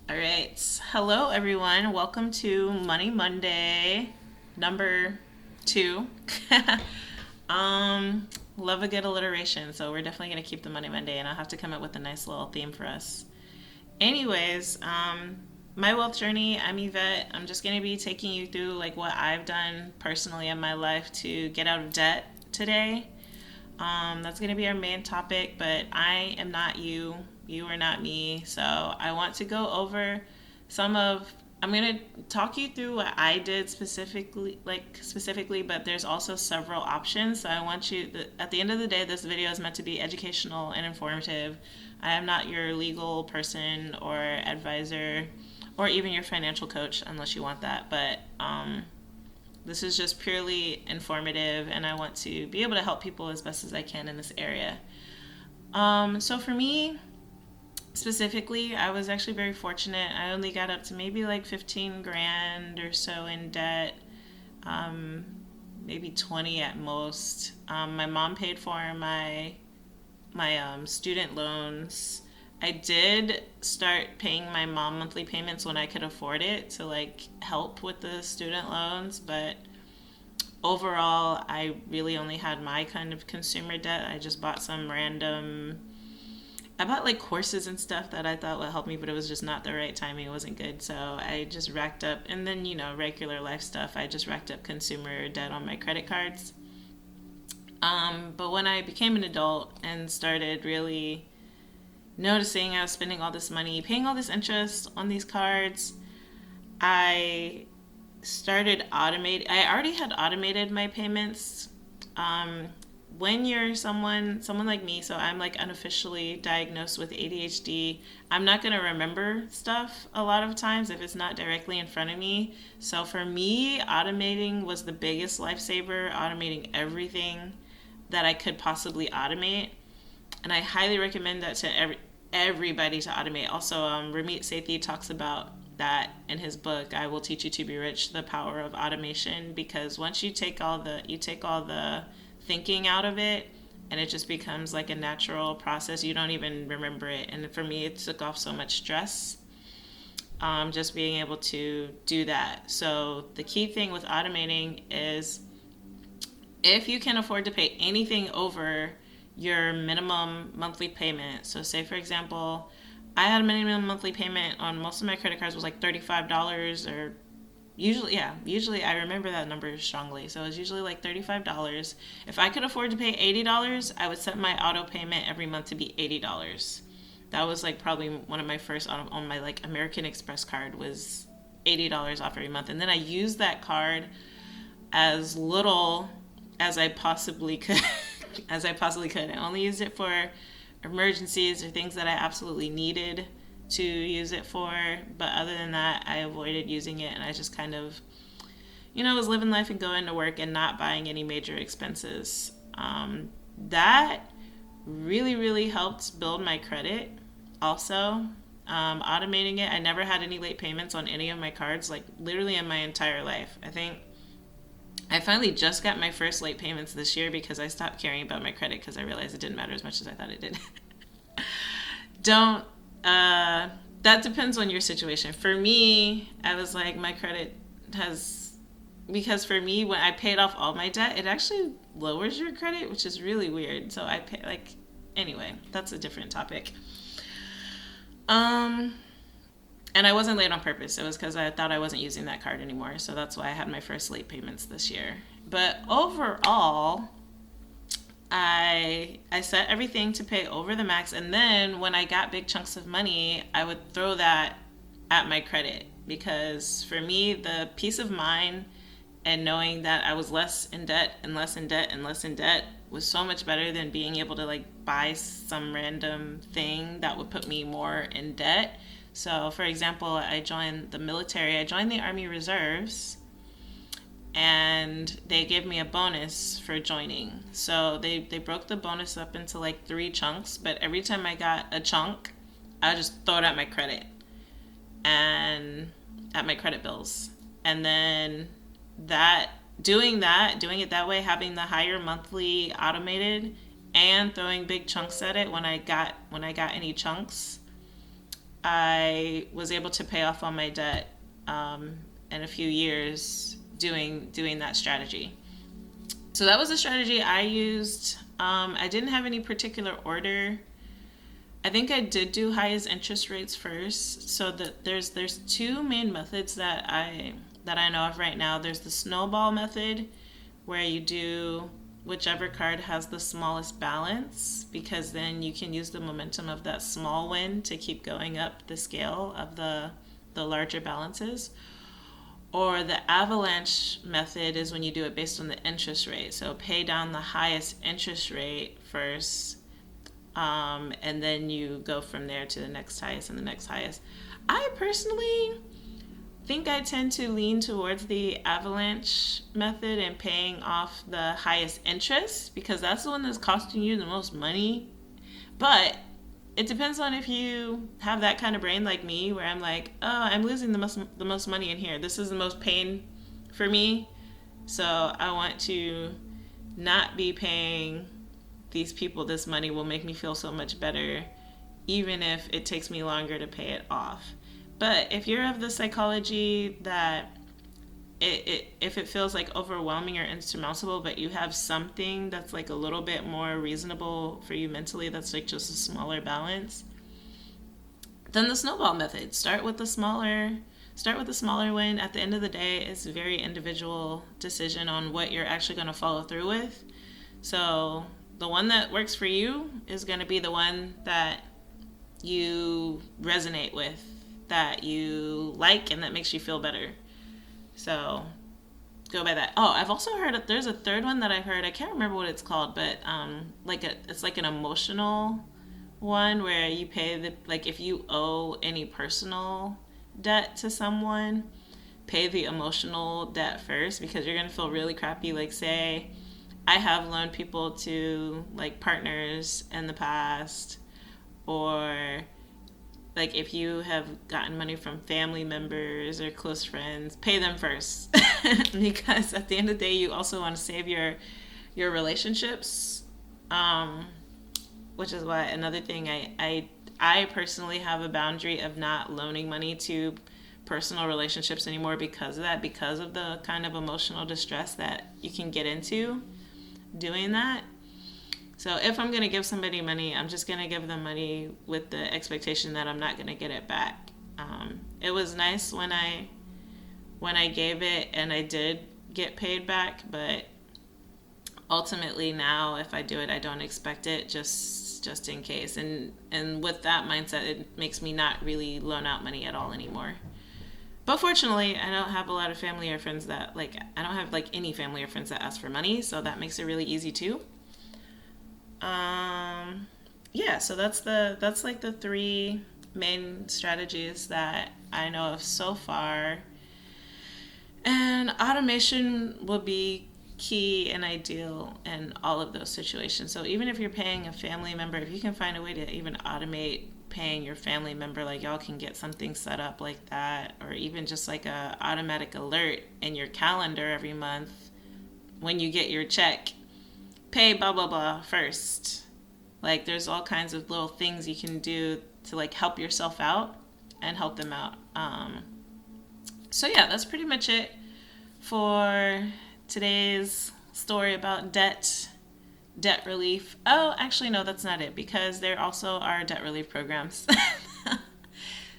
All right. Hello, everyone. Welcome to Money Monday, number two. Love a good alliteration, so we're definitely going to keep the Money Monday, and I'll have to come up with a nice little theme for us. Anyways, my wealth journey. I'm Yvette. I'm just going to be taking you through like what I've done personally in my life to get out of debt today. That's going to be our main topic, but I am not you. You are not me. So I want to go over some of. I'm going to talk you through what I did specifically, but there's also several options. So I want you. At the end of the day, this video is meant to be educational and informative. I am not your legal person or advisor, or even your financial coach, unless you want that. But this is just purely informative, and I want to be able to help people as best as I can in this area. So for me, specifically, I was actually very fortunate. I only got up to maybe like 15 grand or so in debt, maybe 20 at most. My mom paid for my student loans. I did start paying my mom monthly payments when I could afford it to like help with the student loans, but overall, I really only had my kind of consumer debt. I just bought some random. I bought like courses and stuff that I thought would help me, but it was just not the right timing. It wasn't good. So I just racked up, and then, regular life stuff. I just racked up consumer debt on my credit cards. But when I became an adult and started really noticing I was spending all this money, paying all this interest on these cards, I started automate. I already had automated my payments. When you're someone like me, so I'm like unofficially diagnosed with ADHD, I'm not going to remember stuff a lot of times if it's not directly in front of me. So for me, automating was the biggest lifesaver, automating everything that I could possibly automate. And I highly recommend that to everybody to automate. Also, Ramit Sethi talks about that in his book, I Will Teach You to Be Rich, the power of automation, because once you take all the thinking out of it, and it just becomes like a natural process. You don't even remember it. And for me, it took off so much stress, just being able to do that. So the key thing with automating is if you can afford to pay anything over your minimum monthly payment. So say, for example, I had a minimum monthly payment on most of my credit cards was like $35, or usually I remember that number strongly. So it was usually like $35. If I could afford to pay $80, I would set my auto payment every month to be $80. That was like probably one of my first on my like American Express card was $80 off every month. And then I used that card as little as I possibly could. I only used it for emergencies or things that I absolutely needed to use it for. But other than that, I avoided using it, and I just kind of, was living life and going to work and not buying any major expenses. That really, really helped build my credit. Also, automating it, I never had any late payments on any of my cards, like literally in my entire life. I think I finally just got my first late payments this year because I stopped caring about my credit because I realized it didn't matter as much as I thought it did. Don't, that depends on your situation. For me, I was like, my credit has, because for me, when I paid off all my debt, it actually lowers your credit, which is really weird. So I pay, anyway, that's a different topic. Um, and I wasn't late on purpose. It was because I thought I wasn't using that card anymore. So that's why I had my first late payments this year. But overall, I set everything to pay over the max, and then when I got big chunks of money, I would throw that at my credit, because for me, the peace of mind and knowing that I was less in debt and less in debt and less in debt was so much better than being able to like buy some random thing that would put me more in debt. So, for example, I joined the military. I joined the Army Reserves, and they gave me a bonus for joining. So they broke the bonus up into like 3 chunks, but every time I got a chunk, I would just throw it at my credit and at my credit bills. And then doing it that way, having the higher monthly automated and throwing big chunks at it when I got any chunks, I was able to pay off all my debt in a few years doing that strategy. So that was a strategy I used. I didn't have any particular order. I think I did do highest interest rates first. So that there's two main methods that I know of right now. There's the snowball method, where you do whichever card has the smallest balance, because then you can use the momentum of that small win to keep going up the scale of the larger balances. Or the avalanche method is when you do it based on the interest rate. So pay down the highest interest rate first, and then you go from there to the next highest and the next highest. I personally think I tend to lean towards the avalanche method and paying off the highest interest, because that's the one that's costing you the most money. But it depends on if you have that kind of brain like me, where I'm like, oh, I'm losing the most money in here. This is the most pain for me. So I want to not be paying these people this money. Will make me feel so much better, even if it takes me longer to pay it off. But if you're of the psychology that if it feels like overwhelming or insurmountable, but you have something that's like a little bit more reasonable for you mentally, that's like just a smaller balance, then the snowball method. Start with the smaller win. At the end of the day, it's a very individual decision on what you're actually going to follow through with. So the one that works for you is going to be the one that you resonate with, that you like, and that makes you feel better. So go by that. Oh, I've also heard there's a third one that I heard. I can't remember what it's called, but it's like an emotional one, where you pay like if you owe any personal debt to someone, pay the emotional debt first, because you're gonna feel really crappy. Like, say I have loaned people to like partners in the past, or like if you have gotten money from family members or close friends, pay them first. Because at the end of the day, you also want to save your relationships. Which is why another thing, I personally have a boundary of not loaning money to personal relationships anymore, because of that, because of the kind of emotional distress that you can get into doing that. So if I'm going to give somebody money, I'm just going to give them money with the expectation that I'm not going to get it back. It was nice when I gave it and I did get paid back, but ultimately now if I do it, I don't expect it, just in case. And with that mindset, it makes me not really loan out money at all anymore. But fortunately, I don't have a lot of family or friends that I don't have any family or friends that ask for money, so that makes it really easy too. Yeah, so that's like the three main strategies that I know of so far. And automation will be key and ideal in all of those situations. So even if you're paying a family member, if you can find a way to even automate paying your family member, like y'all can get something set up like that, or even just like a automatic alert in your calendar every month when you get your check, pay blah blah blah first. Like there's all kinds of little things you can do to like help yourself out and help them out. So yeah, that's pretty much it for today's story about debt relief. Oh, actually no, that's not it, because there also are debt relief programs.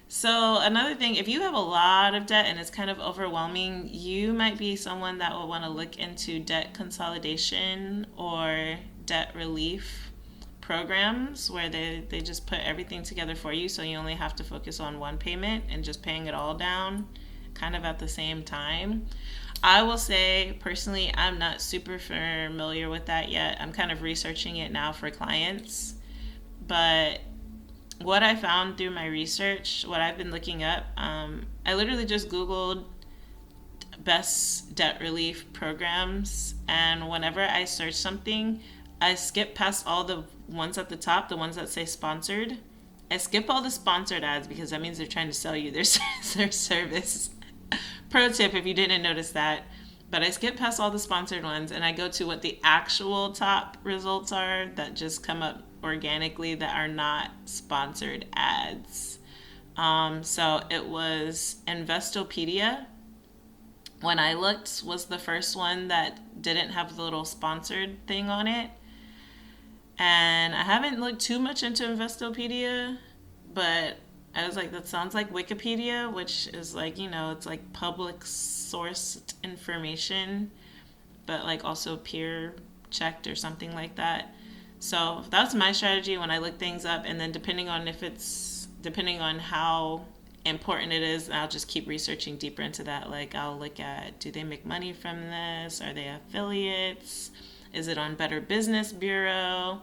So another thing, if you have a lot of debt and it's kind of overwhelming, you might be someone that will want to look into debt consolidation or debt relief programs, where they just put everything together for you, so you only have to focus on one payment and just paying it all down kind of at the same time. I will say personally, I'm not super familiar with that yet. I'm kind of researching it now for clients. But what I found through my research, what I've been looking up, I literally just Googled best debt relief programs. And whenever I search something, I skip past all the ones at the top, the ones that say sponsored. I skip all the sponsored ads because that means they're trying to sell you their service. Pro tip if you didn't notice that. But I skip past all the sponsored ones and I go to what the actual top results are that just come up organically, that are not sponsored ads. So it was Investopedia. When I looked, was the first one that didn't have the little sponsored thing on it. And I haven't looked too much into Investopedia, but I was like, that sounds like Wikipedia, which is like, it's like public sourced information, but like also peer checked or something like that. So that's my strategy when I look things up. And then depending on how important it is, I'll just keep researching deeper into that. Like I'll look at, do they make money from this? Are they affiliates? Is it on Better Business Bureau?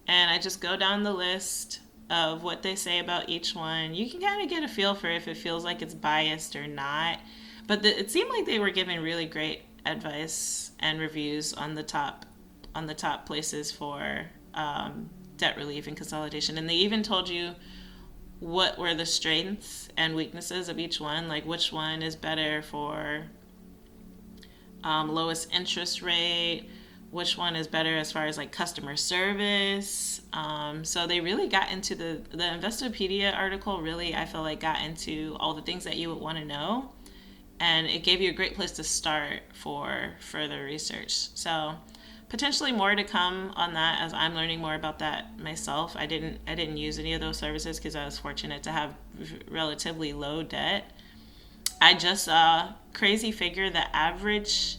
And I just go down the list of what they say about each one. You can kind of get a feel for if it feels like it's biased or not. But it seemed like they were giving really great advice and reviews on the top places for debt relief and consolidation. And they even told you what were the strengths and weaknesses of each one, like which one is better for lowest interest rate, which one is better as far as like customer service. So they really got into the Investopedia article, really, I feel like got into all the things that you would want to know. And it gave you a great place to start for further research. So potentially more to come on that as I'm learning more about that myself. I didn't use any of those services because I was fortunate to have relatively low debt. I just saw crazy figure, the average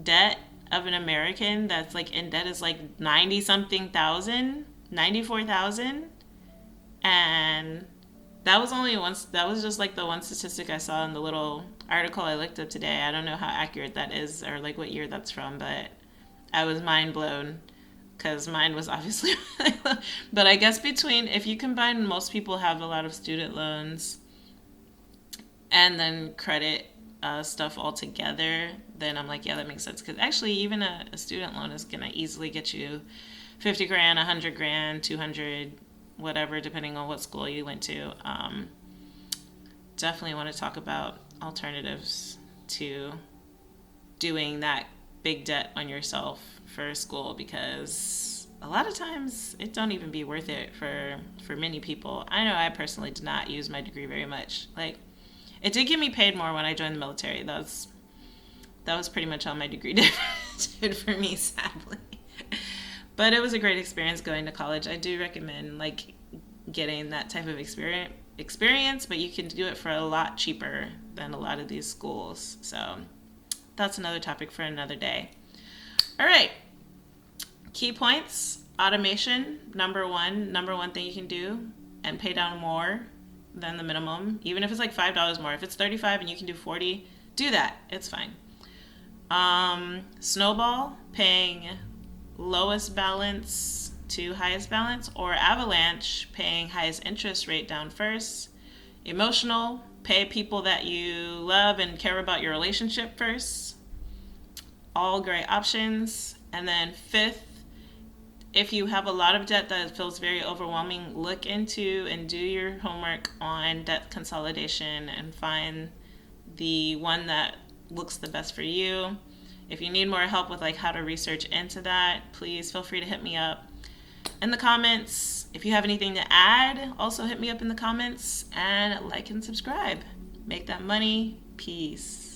debt of an American that's like in debt is like 90 something thousand, 94,000. And that was just like the one statistic I saw in the little article I looked up today. I don't know how accurate that is or like what year that's from, but I was mind blown because mine was obviously but I guess if you combine, most people have a lot of student loans and then credit stuff all together, then I'm like, yeah, that makes sense. Because actually, even a student loan is going to easily get you 50 grand, 100 grand, 200, whatever, depending on what school you went to. Definitely want to talk about alternatives to doing that big debt on yourself for school, because a lot of times it don't even be worth it for many people. I know I personally did not use my degree very much. Like, it did get me paid more when I joined the military. That was pretty much all my degree did for me, sadly. But it was a great experience going to college. I do recommend like getting that type of experience, but you can do it for a lot cheaper than a lot of these schools. So that's another topic for another day. All right. Key points. Automation, number one thing you can do, and pay down more than the minimum, even if it's like $5 more. If it's $35 and you can do $40, do that. It's fine. Snowball, paying lowest balance to highest balance, or avalanche, paying highest interest rate down first. Emotional, pay people that you love and care about your relationship first. All great options. And then fifth, if you have a lot of debt that feels very overwhelming, look into and do your homework on debt consolidation and find the one that looks the best for you. If you need more help with like how to research into that, please feel free to hit me up in the comments. If you have anything to add, also hit me up in the comments, and like and subscribe. Make that money. Peace.